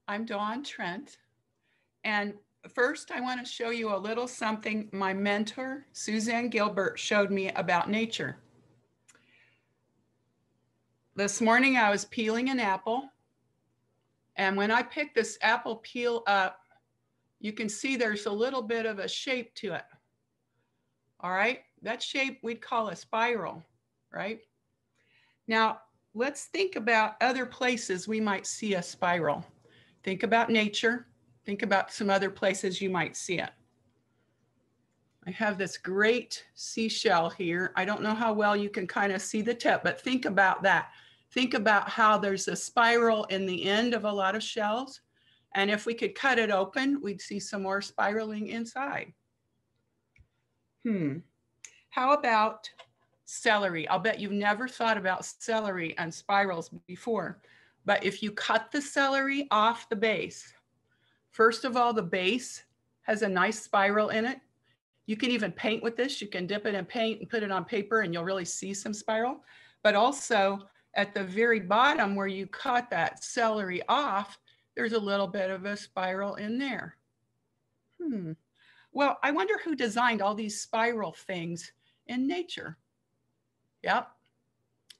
I'm Dawn Trent. And first, I want to show you a little something my mentor, Suzanne Gilbert, showed me about nature. This morning, I was peeling an apple. And when I picked this apple peel up, you can see there's a little bit of a shape to it. All right, that shape we'd call a spiral, right? Now, let's think about other places we might see a spiral. Think about nature. Think about some other places you might see it. I have this great seashell here. I don't know how well you can kind of see the tip, but think about that. Think about how there's a spiral in the end of a lot of shells. And if we could cut it open, we'd see some more spiraling inside. How about celery? I'll bet you've never thought about celery and spirals before. But if you cut the celery off the base, first of all, the base has a nice spiral in it. You can even paint with this. You can dip it in paint and put it on paper and you'll really see some spiral. But also at the very bottom where you cut that celery off, there's a little bit of a spiral in there. Well, I wonder who designed all these spiral things in nature. Yep,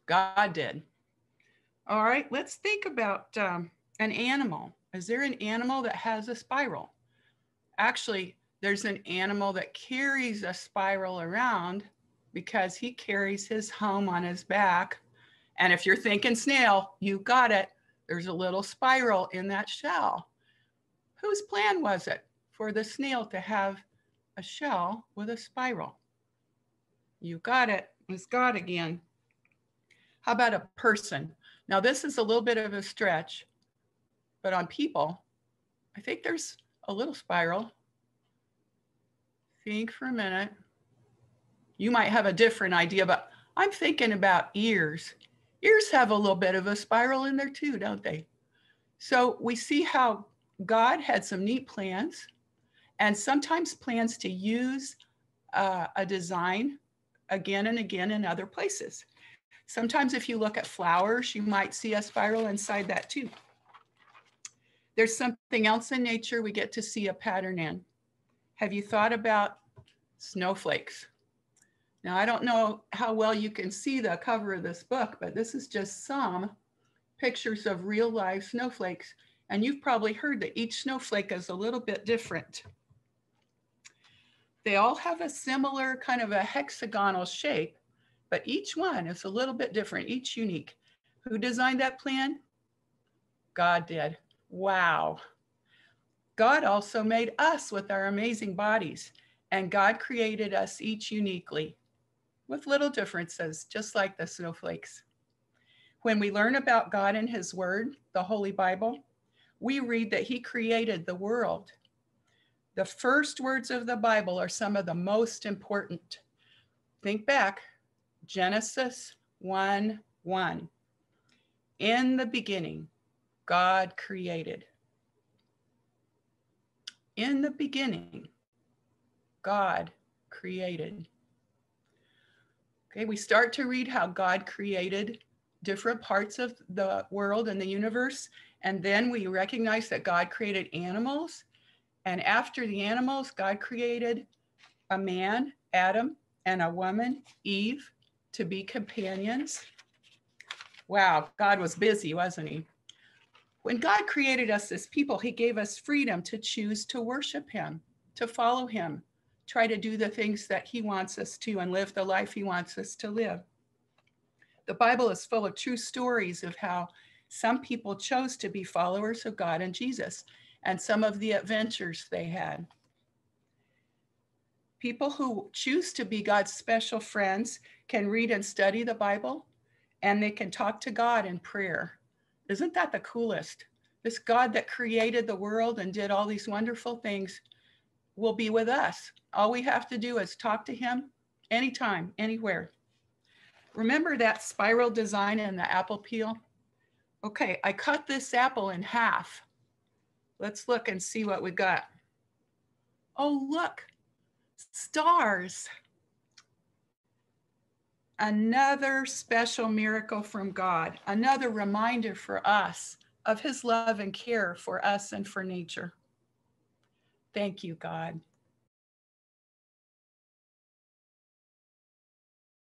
God did. All right, let's think about an animal. Is there an animal that has a spiral? Actually, there's an animal that carries a spiral around because he carries his home on his back. And if you're thinking snail, you got it. There's a little spiral in that shell. Whose plan was it for the snail to have a shell with a spiral? You got it. It's God again. How about a person? Now, this is a little bit of a stretch, but on people, I think there's a little spiral. Think for a minute. You might have a different idea, but I'm thinking about ears. Ears have a little bit of a spiral in there too, don't they? So we see how God had some neat plans, and sometimes plans to use a design again and again in other places. Sometimes if you look at flowers, you might see a spiral inside that too. There's something else in nature we get to see a pattern in. Have you thought about snowflakes? Now, I don't know how well you can see the cover of this book, but this is just some pictures of real life snowflakes. And you've probably heard that each snowflake is a little bit different. They all have a similar kind of a hexagonal shape, but each one is a little bit different, each unique. Who designed that plan? God did. Wow. God also made us with our amazing bodies, and God created us each uniquely with little differences, just like the snowflakes. When we learn about God and his word, the Holy Bible, we read that he created the world. The first words of the Bible are some of the most important. Think back, Genesis 1:1. In the beginning, God created. In the beginning, God created. Okay, we start to read how God created different parts of the world and the universe, and then we recognize that God created animals. And after the animals, God created a man, Adam, and a woman, Eve, to be companions. Wow, God was busy, wasn't he? When God created us as people, he gave us freedom to choose to worship him, to follow him, try to do the things that he wants us to, and live the life he wants us to live. The Bible is full of true stories of how some people chose to be followers of God and Jesus, and some of the adventures they had. People who choose to be God's special friends can read and study the Bible, and they can talk to God in prayer. Isn't that the coolest? This God that created the world and did all these wonderful things will be with us. All we have to do is talk to him anytime, anywhere. Remember that spiral design in the apple peel? Okay, I cut this apple in half. Let's look and see what we got. Oh, look, stars. Another special miracle from God, another reminder for us of his love and care for us and for nature. Thank you, God.